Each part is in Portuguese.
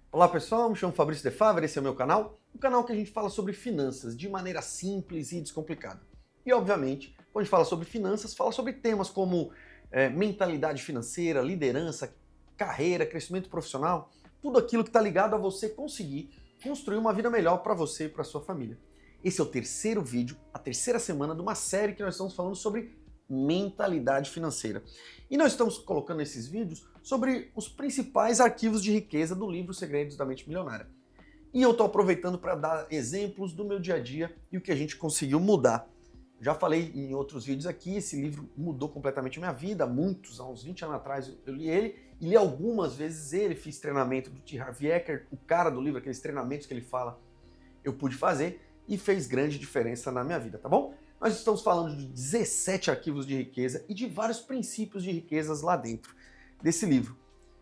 Olá pessoal, me chamo Fabrício De Favre, esse é o meu canal, um canal que a gente fala sobre finanças de maneira simples e descomplicada. E obviamente, quando a gente fala sobre finanças, fala sobre temas como mentalidade financeira, liderança, carreira, crescimento profissional, tudo aquilo que está ligado a você conseguir construir uma vida melhor para você e para sua família. Esse é o terceiro vídeo, a terceira semana de uma série que nós estamos falando sobre mentalidade financeira. E nós estamos colocando esses vídeos sobre os principais arquivos de riqueza do livro Segredos da Mente Milionária. E eu estou aproveitando para dar exemplos do meu dia a dia e o que a gente conseguiu mudar. Já falei em outros vídeos aqui, esse livro mudou completamente a minha vida, há uns 20 anos atrás eu li ele, e li algumas vezes ele, fiz treinamento do T. Harv Eker, o cara do livro, aqueles treinamentos que ele fala, eu pude fazer e fez grande diferença na minha vida, tá bom? Nós estamos falando de 17 arquivos de riqueza e de vários princípios de riquezas lá dentro desse livro.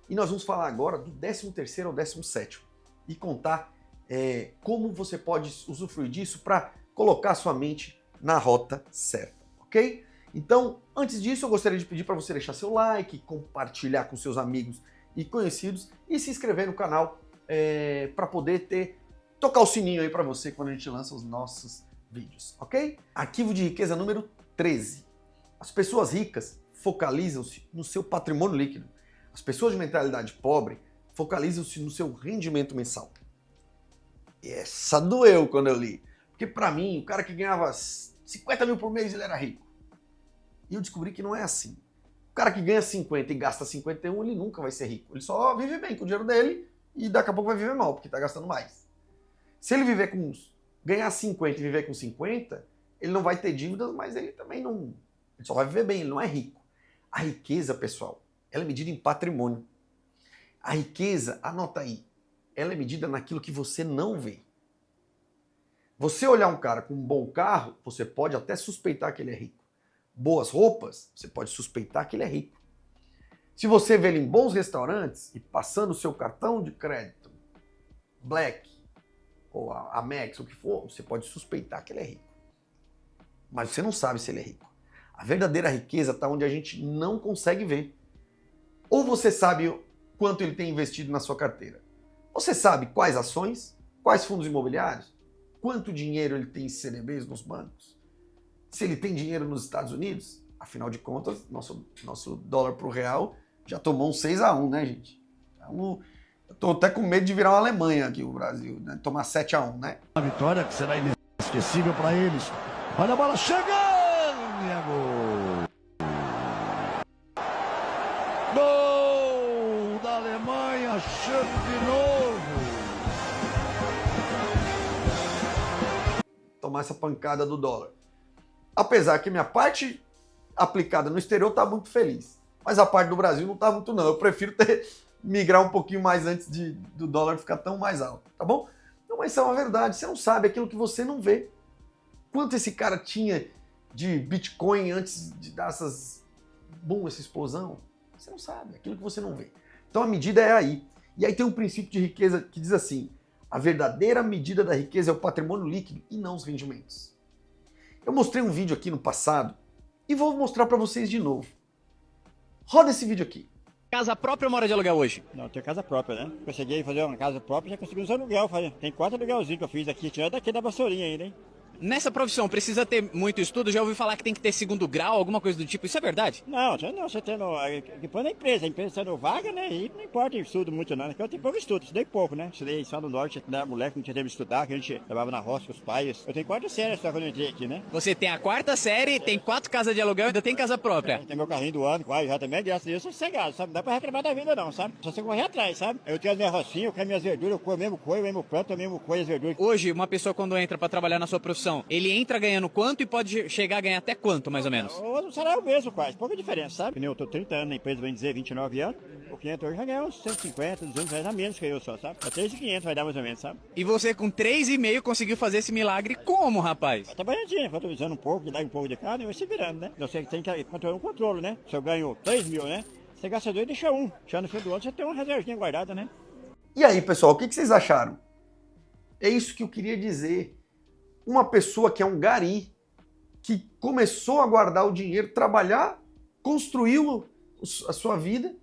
E nós vamos falar agora do 13º ao 17º e contar como você pode usufruir disso para colocar a sua mente na rota certa, ok? Então, antes disso, eu gostaria de pedir para você deixar seu like, compartilhar com seus amigos e conhecidos e se inscrever no canal para poder tocar o sininho aí para você quando a gente lança os nossos vídeos, ok? Arquivo de riqueza número 13. As pessoas ricas focalizam-se no seu patrimônio líquido. As pessoas de mentalidade pobre focalizam-se no seu rendimento mensal. E essa doeu quando eu li. Porque para mim, o cara que ganhava 50 mil por mês, ele era rico. E eu descobri que não é assim. O cara que ganha 50 e gasta 51, ele nunca vai ser rico. Ele só vive bem com o dinheiro dele e daqui a pouco vai viver mal, porque está gastando mais. Se ele viver com ganhar 50 e viver com 50, ele não vai ter dívidas, mas ele também não... Ele só vai viver bem, ele não é rico. A riqueza, pessoal, ela é medida em patrimônio. A riqueza, anota aí, ela é medida naquilo que você não vê. Você olhar um cara com um bom carro, você pode até suspeitar que ele é rico. Boas roupas, você pode suspeitar que ele é rico. Se você vê ele em bons restaurantes e passando o seu cartão de crédito, Black, ou a Amex, o que for, você pode suspeitar que ele é rico. Mas você não sabe se ele é rico. A verdadeira riqueza está onde a gente não consegue ver. Ou você sabe quanto ele tem investido na sua carteira. Você sabe quais ações, quais fundos imobiliários, quanto dinheiro ele tem em CDBs nos bancos, se ele tem dinheiro nos Estados Unidos. Afinal de contas, nosso dólar pro real já tomou um 6-1, né, gente? Então, eu tô até com medo de virar uma Alemanha aqui, o Brasil, né? Tomar 7-1, né? A vitória que será inesquecível para eles. Olha a bola chegando e é gol. Gol da Alemanha, chame de novo. Tomar essa pancada do dólar. Apesar que minha parte aplicada no exterior tá muito feliz, mas a parte do Brasil não tá muito não. Eu prefiro migrar um pouquinho mais antes do dólar ficar tão mais alto, tá bom? Então, mas isso é uma verdade, você não sabe aquilo que você não vê. Quanto esse cara tinha de Bitcoin antes de dar essa explosão? Você não sabe, aquilo que você não vê. Então a medida é aí. E aí tem um princípio de riqueza que diz assim, a verdadeira medida da riqueza é o patrimônio líquido e não os rendimentos. Eu mostrei um vídeo aqui no passado e vou mostrar para vocês de novo. Roda esse vídeo aqui. Casa própria ou mora de aluguel hoje? Não, eu tenho casa própria, né? Eu cheguei a fazer uma casa própria e já consegui uns aluguel. Tem 4 aluguelzinhos que eu fiz aqui, tirando daqui da vassourinha ainda, hein? Nessa profissão, precisa ter muito estudo? Já ouvi falar que tem que ter segundo grau, alguma coisa do tipo. Isso é verdade? Não, você tendo... Depois da empresa, a empresa sendo vaga, né? E não importa estudo muito não, porque eu tenho pouco estudo, estudei pouco, né? Estudei só no norte, né? Moleque não tinha tempo de estudar, que a gente levava na roça com os pais. Eu tenho 4 séries só quando eu entrei aqui, né? Você tem a 4ª série, tem 4 casas de aluguel e ainda tem casa própria. Tem meu carrinho do ano, quase, já também, graças a Deus, eu sou sossegado, sabe? Não dá pra reclamar da vida não, sabe? Só você correr atrás, sabe? Eu tenho as minhas rocinhas, eu quero minhas verduras, eu como mesmo coisa, mesmo planto, mesmo coisa, as verduras. Hoje, uma pessoa quando entra pra trabalhar na sua profissão, ele entra ganhando quanto e pode chegar a ganhar até quanto, mais ou menos? O salário é o mesmo, quase. Pouca diferença, sabe? Eu tô 30 anos na empresa, vem dizer 29 anos. O 500 hoje já ganha uns 150, 200 reais a menos que eu só, sabe? É 3.500 vai dar mais ou menos, sabe? E você com 3,5 conseguiu fazer esse milagre como, rapaz? Tá trabalhadinho, valorizando um pouco, dá um pouco de carne e vai se virando, né? Você tem que controlar um controle, né? Se eu ganho 3 mil, né? Você gasta 2 e deixa 1. Já no fim do ano você tem uma reservinha guardada, né? E aí, pessoal, o que vocês acharam? É isso que eu queria dizer. Uma pessoa que é um gari, que começou a guardar o dinheiro, trabalhar, construiu a sua vida,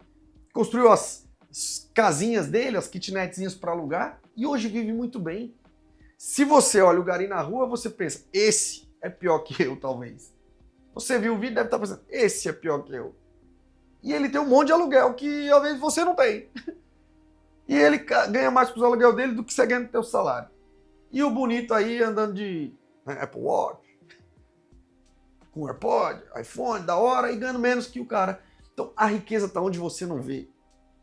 construiu casinhas dele, as kitnetzinhas para alugar, e hoje vive muito bem. Se você olha o gari na rua, você pensa, esse é pior que eu, talvez. Você viu o vídeo, deve estar pensando, esse é pior que eu. E ele tem um monte de aluguel que, às vezes, você não tem. E ele ganha mais com os aluguel dele do que você ganha no seu salário. E o bonito aí andando de Apple Watch, com AirPod, iPhone, da hora, e ganhando menos que o cara. Então, a riqueza está onde você não vê.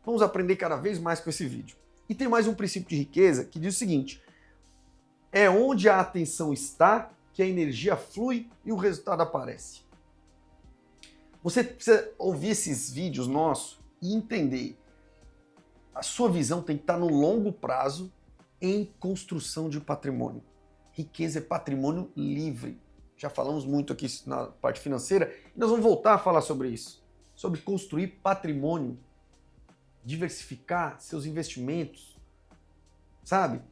Vamos aprender cada vez mais com esse vídeo. E tem mais um princípio de riqueza que diz o seguinte: é onde a atenção está que a energia flui e o resultado aparece. Você precisa ouvir esses vídeos nossos e entender. A sua visão tem que estar no longo prazo em construção de patrimônio. Riqueza é patrimônio livre. Já falamos muito aqui na parte financeira e nós vamos voltar a falar sobre isso. Sobre construir patrimônio, diversificar seus investimentos, sabe?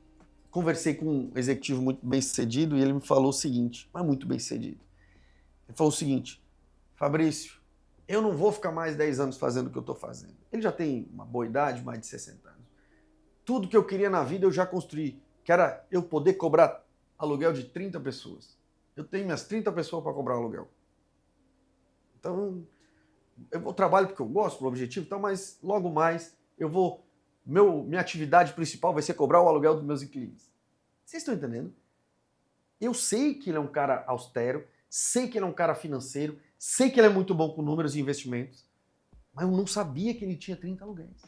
Conversei com um executivo muito bem sucedido e ele me falou o seguinte, mas muito bem sucedido. Ele falou o seguinte: Fabrício, eu não vou ficar mais 10 anos fazendo o que eu estou fazendo. Ele já tem uma boa idade, mais de 60 anos. Tudo que eu queria na vida eu já construí, que era eu poder cobrar aluguel de 30 pessoas. Eu tenho minhas 30 pessoas para cobrar aluguel. Então, eu trabalho porque eu gosto, pelo objetivo, então, mas logo mais eu vou... Minha atividade principal vai ser cobrar o aluguel dos meus inquilinos. Vocês estão entendendo? Eu sei que ele é um cara austero, sei que ele é um cara financeiro, sei que ele é muito bom com números e investimentos, mas eu não sabia que ele tinha 30 aluguéis.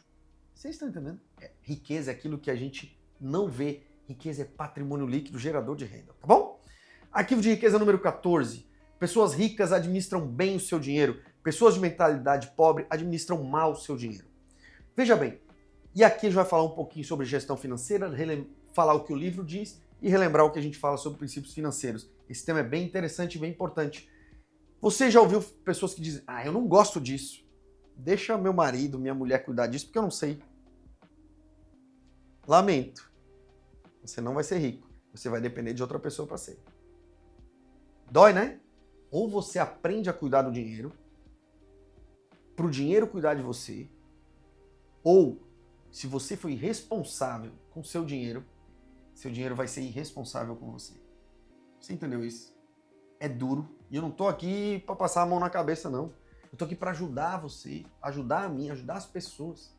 Vocês estão entendendo? Riqueza é aquilo que a gente não vê. Riqueza é patrimônio líquido, gerador de renda, tá bom? Arquivo de riqueza número 14. Pessoas ricas administram bem o seu dinheiro. Pessoas de mentalidade pobre administram mal o seu dinheiro. Veja bem, e aqui a gente vai falar um pouquinho sobre gestão financeira, falar o que o livro diz e relembrar o que a gente fala sobre princípios financeiros. Esse tema é bem interessante e bem importante. Você já ouviu pessoas que dizem, eu não gosto disso. Deixa meu marido, minha mulher cuidar disso porque eu não sei. Lamento. Você não vai ser rico. Você vai depender de outra pessoa para ser. Dói, né? Ou você aprende a cuidar do dinheiro, para o dinheiro cuidar de você, ou se você for irresponsável com seu dinheiro vai ser irresponsável com você. Você entendeu isso? É duro. E eu não tô aqui para passar a mão na cabeça, não. Eu tô aqui para ajudar você, ajudar a mim, ajudar as pessoas.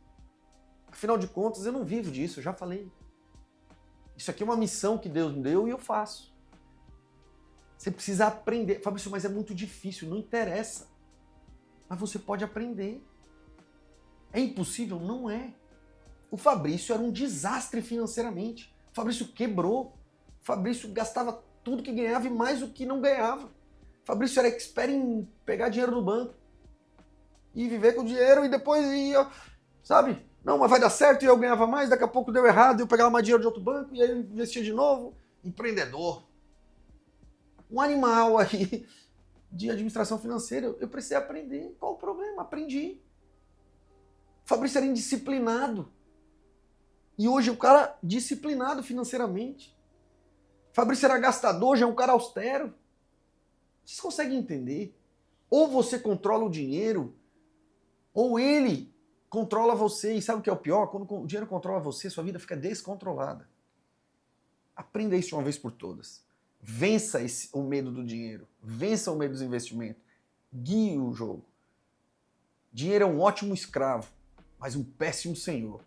Afinal de contas, eu não vivo disso, eu já falei. Isso aqui é uma missão que Deus me deu e eu faço. Você precisa aprender. Fabrício, mas é muito difícil, não interessa. Mas você pode aprender. É impossível? Não é. O Fabrício era um desastre financeiramente. O Fabrício quebrou. O Fabrício gastava tudo que ganhava e mais do que não ganhava. O Fabrício era expert em pegar dinheiro no banco e viver com o dinheiro e depois ia, sabe? Não, mas vai dar certo e eu ganhava mais, daqui a pouco deu errado e eu pegava mais dinheiro de outro banco e aí eu investia de novo. Empreendedor. Um animal aí de administração financeira. Eu precisei aprender. Qual o problema? Aprendi. O Fabrício era indisciplinado. E hoje o cara disciplinado financeiramente. O Fabrício era gastador, já é um cara austero. Vocês conseguem entender? Ou você controla o dinheiro, ou ele controla você. E sabe o que é o pior? Quando o dinheiro controla você, sua vida fica descontrolada. Aprenda isso de uma vez por todas. Vença o medo do dinheiro. Vença o medo dos investimentos. Guie o jogo. Dinheiro é um ótimo escravo, mas um péssimo senhor.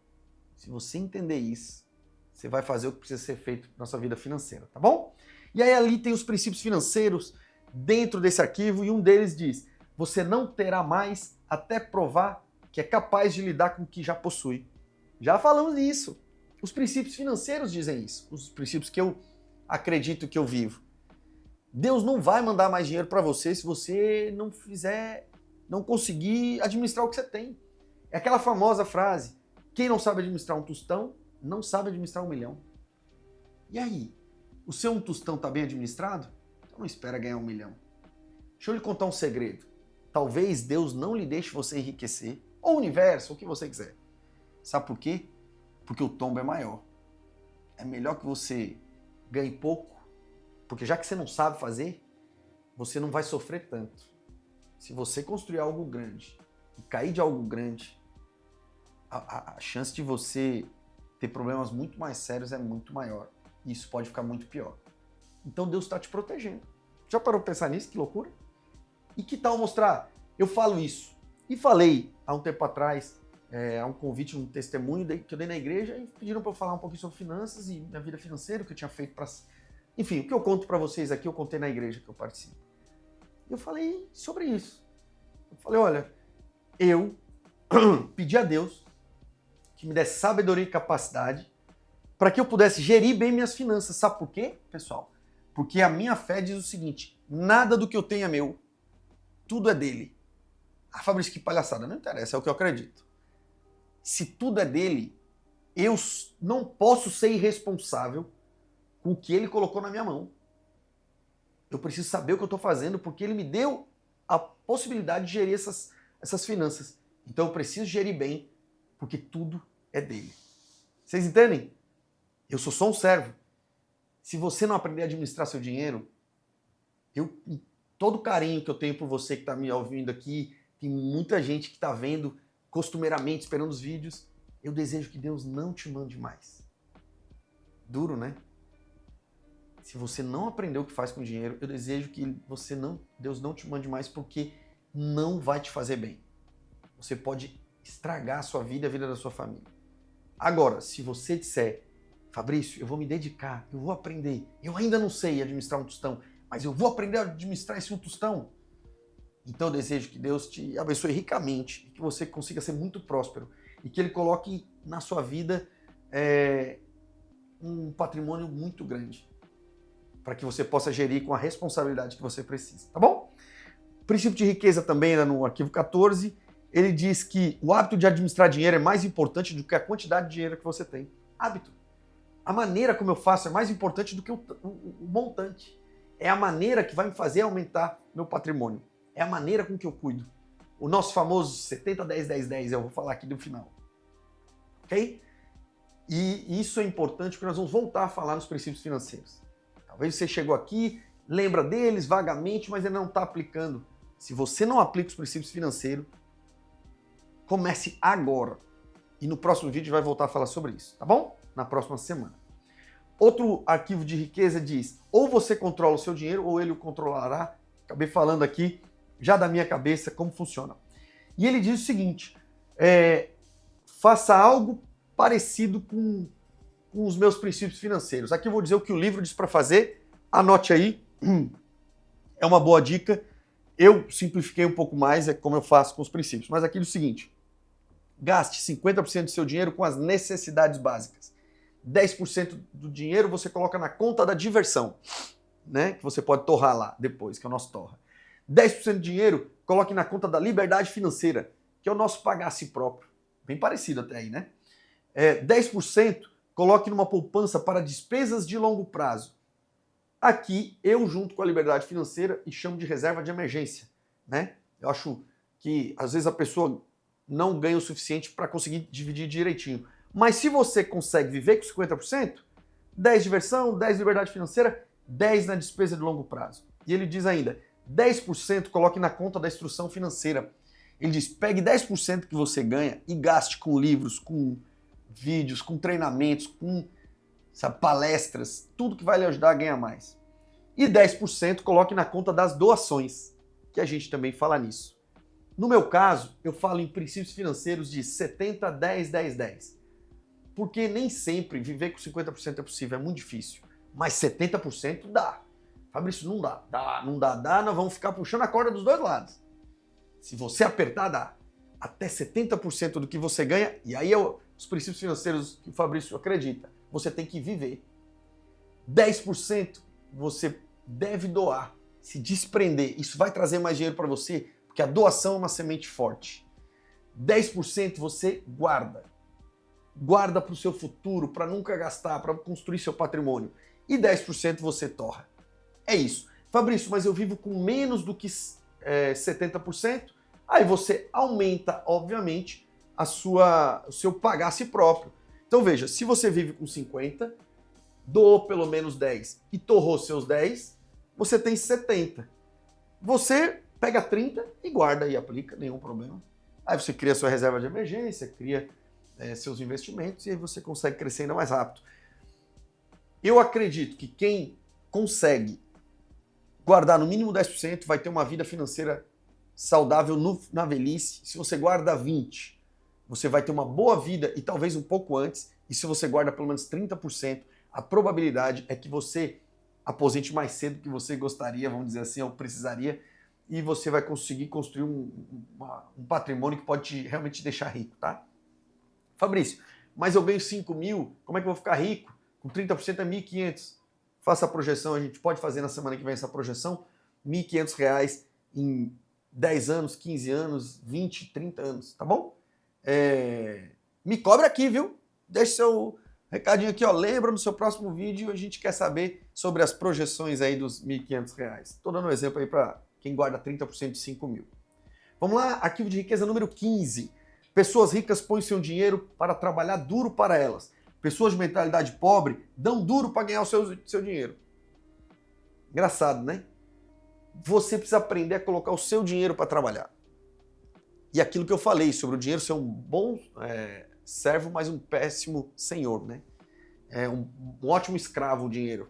Se você entender isso, você vai fazer o que precisa ser feito na sua vida financeira, tá bom? E aí ali tem os princípios financeiros dentro desse arquivo e um deles diz: você não terá mais até provar que é capaz de lidar com o que já possui. Já falamos disso. Os princípios financeiros dizem isso. Os princípios que eu acredito que eu vivo. Deus não vai mandar mais dinheiro para você se você não conseguir administrar o que você tem. É aquela famosa frase: quem não sabe administrar um tostão, não sabe administrar 1 milhão. E aí? O seu um tostão está bem administrado? Então não espera ganhar 1 milhão. Deixa eu lhe contar um segredo. Talvez Deus não lhe deixe você enriquecer, ou o universo, ou o que você quiser. Sabe por quê? Porque o tombo é maior. É melhor que você ganhe pouco, porque já que você não sabe fazer, você não vai sofrer tanto. Se você construir algo grande e cair de algo grande, a chance de você ter problemas muito mais sérios é muito maior. E isso pode ficar muito pior. Então Deus está te protegendo. Já parou para pensar nisso? Que loucura? E que tal mostrar? Eu falo isso. E falei há um tempo atrás, há um convite, um testemunho que eu dei na igreja e pediram para eu falar um pouquinho sobre finanças e minha vida financeira, o que eu tinha feito para... Enfim, o que eu conto para vocês aqui, eu contei na igreja que eu participo. Eu falei sobre isso. Eu falei, olha, eu pedi a Deus que me desse sabedoria e capacidade para que eu pudesse gerir bem minhas finanças. Sabe por quê, pessoal? Porque a minha fé diz o seguinte, nada do que eu tenho é meu, tudo é dele. Ah, Fabrício, que palhaçada, não interessa, é o que eu acredito. Se tudo é dele, eu não posso ser irresponsável com o que ele colocou na minha mão. Eu preciso saber o que eu estou fazendo porque ele me deu a possibilidade de gerir essas finanças. Então eu preciso gerir bem porque tudo é dele. Vocês entendem? Eu sou só um servo. Se você não aprender a administrar seu dinheiro, com todo o carinho que eu tenho por você que está me ouvindo aqui, tem muita gente que está vendo costumeiramente, esperando os vídeos, eu desejo que Deus não te mande mais. Duro, né? Se você não aprendeu o que faz com o dinheiro, eu desejo que Deus não te mande mais porque não vai te fazer bem. Você pode estragar a sua vida e a vida da sua família. Agora, se você disser, Fabrício, eu vou me dedicar, eu vou aprender, eu ainda não sei administrar um tostão, mas eu vou aprender a administrar esse um tostão. Então eu desejo que Deus te abençoe ricamente, que você consiga ser muito próspero e que Ele coloque na sua vida um patrimônio muito grande para que você possa gerir com a responsabilidade que você precisa, tá bom? O princípio de riqueza também, no arquivo 14, ele diz que o hábito de administrar dinheiro é mais importante do que a quantidade de dinheiro que você tem. Hábito. A maneira como eu faço é mais importante do que o montante. É a maneira que vai me fazer aumentar meu patrimônio. É a maneira com que eu cuido. O nosso famoso 70, 10, 10, 10, eu vou falar aqui no final. Ok? E isso é importante porque nós vamos voltar a falar nos princípios financeiros. Talvez você chegou aqui, lembra deles vagamente, mas ainda não está aplicando. Se você não aplica os princípios financeiros, comece agora. E no próximo vídeo vai voltar a falar sobre isso, tá bom? Na próxima semana. Outro arquivo de riqueza diz, ou você controla o seu dinheiro, ou ele o controlará. Acabei falando aqui, já da minha cabeça, como funciona. E ele diz o seguinte, faça algo parecido com os meus princípios financeiros. Aqui eu vou dizer o que o livro diz para fazer, anote aí, é uma boa dica. Eu simplifiquei um pouco mais, é como eu faço com os princípios, mas aqui é o seguinte, gaste 50% do seu dinheiro com as necessidades básicas. 10% do dinheiro você coloca na conta da diversão, né? Que você pode torrar lá depois, que é o nosso torra. 10% do dinheiro coloque na conta da liberdade financeira, que é o nosso pagar a si próprio. Bem parecido até aí, né? 10% coloque numa poupança para despesas de longo prazo. Aqui, eu junto com a liberdade financeira e chamo de reserva de emergência, né? Eu acho que às vezes a pessoa não ganha o suficiente para conseguir dividir direitinho. Mas se você consegue viver com 50%, 10 diversão, 10 liberdade financeira, 10 na despesa de longo prazo. E ele diz ainda, 10% coloque na conta da instrução financeira. Ele diz, pegue 10% que você ganha e gaste com livros, com vídeos, com treinamentos, com palestras, tudo que vai lhe ajudar a ganhar mais. E 10% coloque na conta das doações, que a gente também fala nisso. No meu caso, eu falo em princípios financeiros de 70, 10, 10, 10. Porque nem sempre viver com 50% é possível, é muito difícil. Mas 70% dá. Fabrício, não dá. Não dá, nós vamos ficar puxando a corda dos dois lados. Se você apertar, dá. Até 70% do que você ganha, e aí é os princípios financeiros que o Fabrício acredita, você tem que viver. 10% você deve doar, se desprender. Isso vai trazer mais dinheiro para você, porque a doação é uma semente forte. 10% você guarda. Guarda para o seu futuro, para nunca gastar, para construir seu patrimônio. E 10% você torra. É isso. Fabrício, mas eu vivo com menos do que 70%. Aí você aumenta, obviamente, o seu pagar a si próprio. Então veja, se você vive com 50%, doou pelo menos 10% e torrou seus 10%, você tem 70%. Você pega 30% e guarda e aplica, nenhum problema. Aí você cria sua reserva de emergência, cria seus investimentos e aí você consegue crescer ainda mais rápido. Eu acredito que quem consegue guardar no mínimo 10% vai ter uma vida financeira saudável na velhice. Se você guarda 20%, você vai ter uma boa vida e talvez um pouco antes. E se você guarda pelo menos 30%, a probabilidade é que você aposente mais cedo do que você gostaria, vamos dizer assim, ou precisaria, e você vai conseguir construir um patrimônio que pode realmente te deixar rico, tá? Fabrício, mas eu ganho 5 mil, como é que eu vou ficar rico? Com 30% é 1.500. Faça a projeção, a gente pode fazer na semana que vem essa projeção, R$1.500 em 10 anos, 15 anos, 20, 30 anos, tá bom? Me cobra aqui, viu? Deixe seu recadinho aqui, ó. Lembra no seu próximo vídeo, a gente quer saber sobre as projeções aí dos R$1.500. Tô dando um exemplo aí para quem guarda 30% de 5 mil. Vamos lá, arquivo de riqueza número 15. Pessoas ricas põem seu dinheiro para trabalhar duro para elas. Pessoas de mentalidade pobre dão duro para ganhar o seu dinheiro. Engraçado, né? Você precisa aprender a colocar o seu dinheiro para trabalhar. E aquilo que eu falei sobre o dinheiro ser um bom servo, mas um péssimo senhor, né? É um ótimo escravo o dinheiro.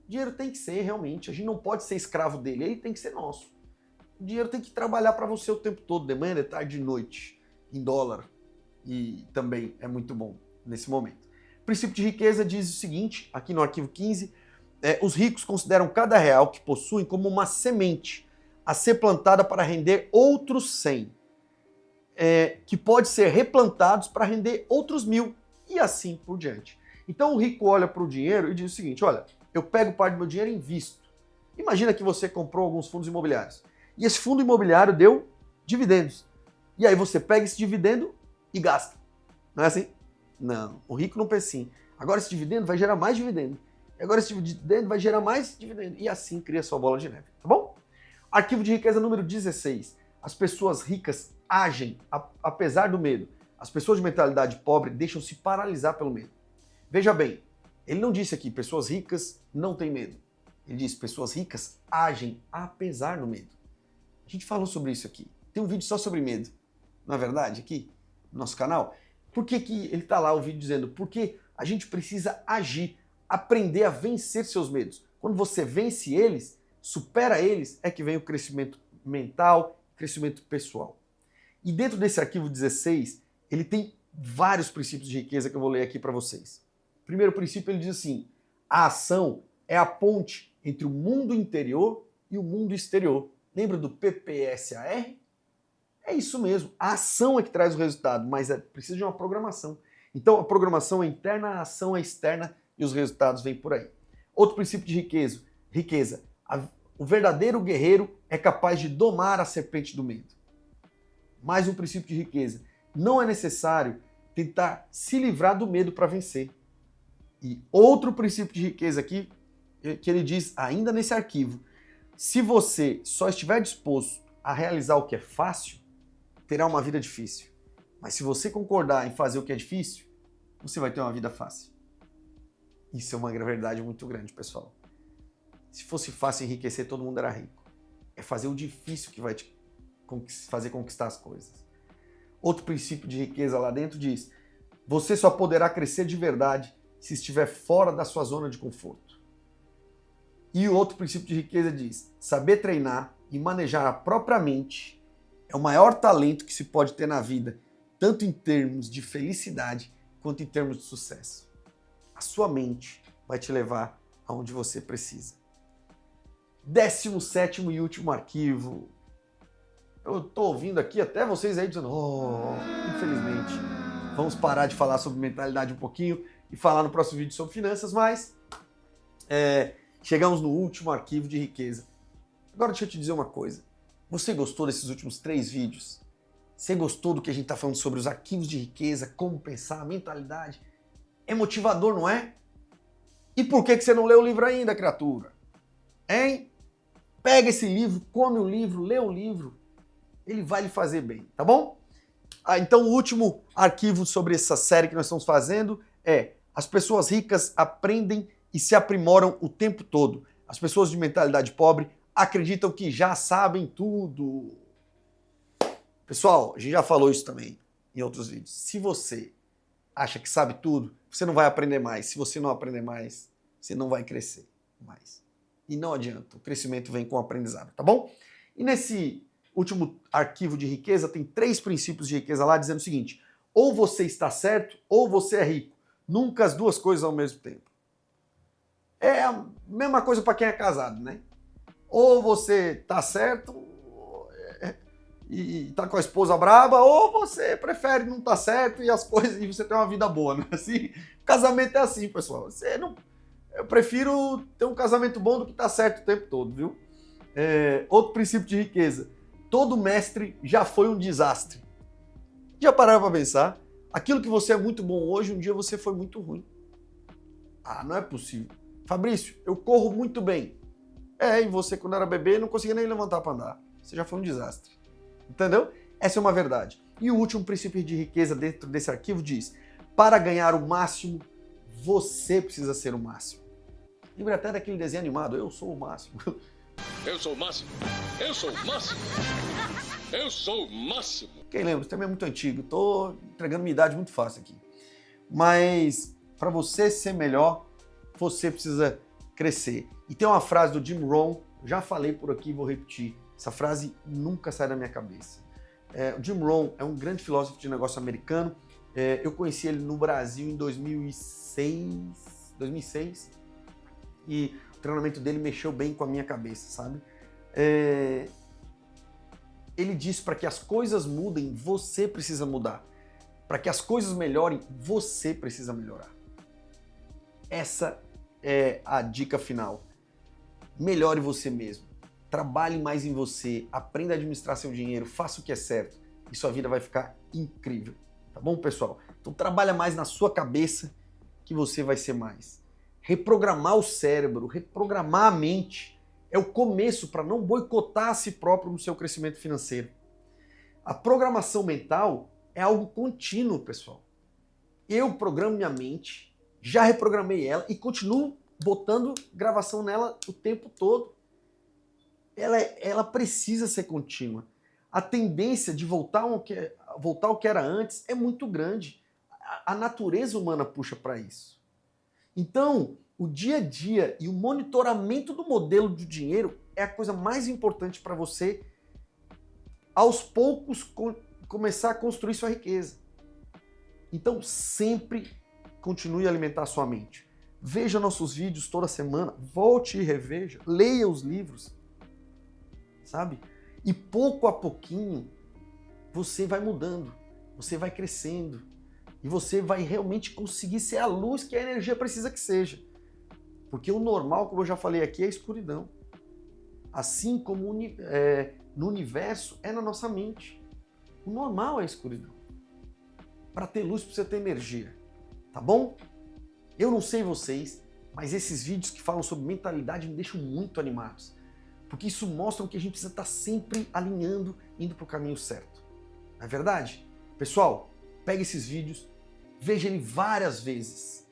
O dinheiro tem que ser realmente, a gente não pode ser escravo dele, ele tem que ser nosso. O dinheiro tem que trabalhar para você o tempo todo, de manhã, de tarde, de noite, em dólar. E também é muito bom nesse momento. O princípio de riqueza diz o seguinte, aqui no arquivo 15, os ricos consideram cada real que possuem como uma semente a ser plantada para render outros 100, que pode ser replantados para render outros 1.000 e assim por diante. Então o rico olha para o dinheiro e diz o seguinte, olha, eu pego parte do meu dinheiro e invisto. Imagina que você comprou alguns fundos imobiliários e esse fundo imobiliário deu dividendos. E aí você pega esse dividendo e gasta. Não é assim? Não, o rico não pensa assim. Agora esse dividendo vai gerar mais dividendo. E agora esse dividendo vai gerar mais dividendo. E assim cria sua bola de neve, tá bom? Arquivo de riqueza número 16. As pessoas ricas agem apesar do medo. As pessoas de mentalidade pobre deixam-se paralisar pelo medo. Veja bem, ele não disse aqui, pessoas ricas não têm medo. Ele disse, pessoas ricas agem apesar do medo. A gente falou sobre isso aqui. Tem um vídeo só sobre medo. Não é verdade? Aqui, no nosso canal. Por que ele está lá o vídeo dizendo? Porque a gente precisa agir, aprender a vencer seus medos. Quando você vence eles, supera eles, é que vem o crescimento mental, crescimento pessoal. E dentro desse arquivo 16, ele tem vários princípios de riqueza que eu vou ler aqui para vocês. O primeiro princípio, ele diz assim, a ação é a ponte entre o mundo interior e o mundo exterior. Lembra do PPSAR? É isso mesmo, a ação é que traz o resultado, mas precisa de uma programação. Então a programação é interna, a ação é externa e os resultados vêm por aí. Outro princípio de riqueza. O verdadeiro guerreiro é capaz de domar a serpente do medo. Mais um princípio de riqueza. Não é necessário tentar se livrar do medo para vencer. E outro princípio de riqueza aqui, que ele diz ainda nesse arquivo, se você só estiver disposto a realizar o que é fácil, terá uma vida difícil. Mas se você concordar em fazer o que é difícil, você vai ter uma vida fácil. Isso é uma verdade muito grande, pessoal. Se fosse fácil enriquecer, todo mundo era rico. É fazer o difícil que vai te fazer conquistar as coisas. Outro princípio de riqueza lá dentro diz, você só poderá crescer de verdade se estiver fora da sua zona de conforto. E o outro princípio de riqueza diz, saber treinar e manejar a própria mente é o maior talento que se pode ter na vida, tanto em termos de felicidade quanto em termos de sucesso. A sua mente vai te levar aonde você precisa. 17º e último arquivo. Eu tô ouvindo aqui até vocês aí dizendo, infelizmente, vamos parar de falar sobre mentalidade um pouquinho e falar no próximo vídeo sobre finanças, mas chegamos no último arquivo de riqueza. Agora deixa eu te dizer uma coisa. Você gostou desses últimos 3 vídeos? Você gostou do que a gente está falando sobre os arquivos de riqueza, como pensar, mentalidade? É motivador, não é? E por que você não leu o livro ainda, criatura? Hein? Pega esse livro, come o livro, lê o livro. Ele vai lhe fazer bem, tá bom? Então o último arquivo sobre essa série que nós estamos fazendo é as pessoas ricas aprendem e se aprimoram o tempo todo. As pessoas de mentalidade pobre acreditam que já sabem tudo. Pessoal, a gente já falou isso também em outros vídeos. Se você acha que sabe tudo, você não vai aprender mais. Se você não aprender mais, você não vai crescer mais. E não adianta, o crescimento vem com o aprendizado, tá bom? E nesse último arquivo de riqueza, tem 3 princípios de riqueza lá dizendo o seguinte: ou você está certo, ou você é rico. Nunca as duas coisas ao mesmo tempo. É a mesma coisa para quem é casado, né? Ou você tá certo e tá com a esposa braba, ou você prefere não tá certo e as coisas e você tem uma vida boa, né? Assim, casamento é assim, pessoal. Eu prefiro ter um casamento bom do que tá certo o tempo todo, viu? Outro princípio de riqueza: todo mestre já foi um desastre. Já pararam para pensar? Aquilo que você é muito bom hoje, um dia você foi muito ruim. Ah, não é possível. Fabrício, eu corro muito bem. E você quando era bebê não conseguia nem levantar para andar. Você já foi um desastre. Entendeu? Essa é uma verdade. E o último princípio de riqueza dentro desse arquivo diz: para ganhar o máximo, você precisa ser o máximo. Lembra até daquele desenho animado, Eu Sou o Máximo. Eu sou o máximo. Eu sou o máximo. Eu sou o máximo. Quem lembra? Isso também é muito antigo. Tô entregando minha idade muito fácil aqui. Mas para você ser melhor, você precisa crescer. E tem uma frase do Jim Rohn, já falei por aqui, vou repetir. Essa frase nunca sai da minha cabeça. O Jim Rohn é um grande filósofo de negócio americano. Eu conheci ele no Brasil em 2006. E o treinamento dele mexeu bem com a minha cabeça, sabe? Ele disse: para que as coisas mudem, você precisa mudar. Para que as coisas melhorem, você precisa melhorar. Essa é a dica final. Melhore você mesmo. Trabalhe mais em você. Aprenda a administrar seu dinheiro. Faça o que é certo. E sua vida vai ficar incrível. Tá bom, pessoal? Então trabalha mais na sua cabeça que você vai ser mais. Reprogramar o cérebro, reprogramar a mente é o começo para não boicotar a si próprio no seu crescimento financeiro. A programação mental é algo contínuo, pessoal. Eu programo minha mente, já reprogramei ela e continuo botando gravação nela o tempo todo. Ela precisa ser contínua. A tendência de voltar ao que era antes é muito grande. A natureza humana puxa para isso. Então, o dia a dia e o monitoramento do modelo de dinheiro é a coisa mais importante para você, aos poucos, começar a construir sua riqueza. Então, sempre continue a alimentar a sua mente. Veja nossos vídeos toda semana, volte e reveja, leia os livros, sabe? E pouco a pouquinho, você vai mudando, você vai crescendo, e você vai realmente conseguir ser a luz que a energia precisa que seja. Porque o normal, como eu já falei aqui, é a escuridão. Assim como no universo é na nossa mente. O normal é a escuridão. Para ter luz precisa ter energia. Tá bom? Eu não sei vocês, mas esses vídeos que falam sobre mentalidade me deixam muito animados. Porque isso mostra que a gente precisa estar sempre alinhando, indo para o caminho certo. Não é verdade? Pessoal, pegue esses vídeos, veja ele várias vezes.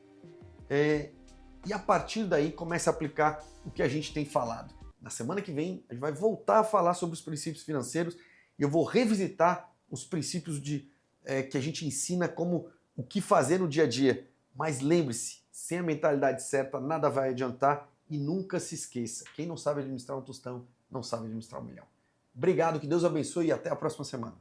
E a partir daí comece a aplicar o que a gente tem falado. Na semana que vem a gente vai voltar a falar sobre os princípios financeiros e eu vou revisitar os princípios que a gente ensina como o que fazer no dia a dia. Mas lembre-se, sem a mentalidade certa nada vai adiantar e nunca se esqueça, quem não sabe administrar um tostão não sabe administrar um milhão. Obrigado, que Deus abençoe e até a próxima semana.